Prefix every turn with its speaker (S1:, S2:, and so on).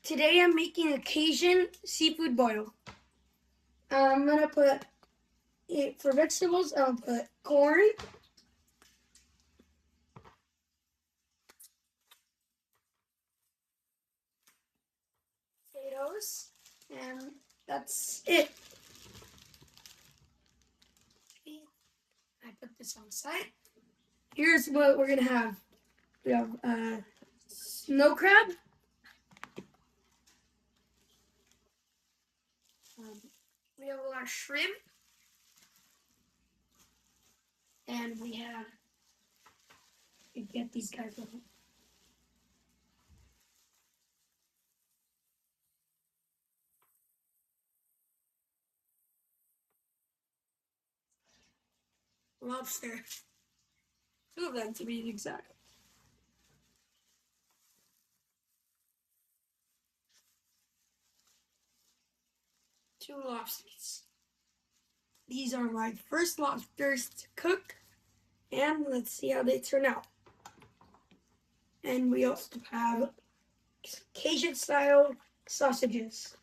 S1: Today I'm making a Cajun seafood boil. I'm gonna put for vegetables. I'll put corn, potatoes, and that's it. I put this on the side. Here's what we're gonna have. We have snow crab. Um, we have a lot of shrimp, and we have. You get these guys. Lobster. Two of them to be exact. Two lobsters. These are my first lobsters to cook, and let's see how they turn out. And we also have Cajun style sausages.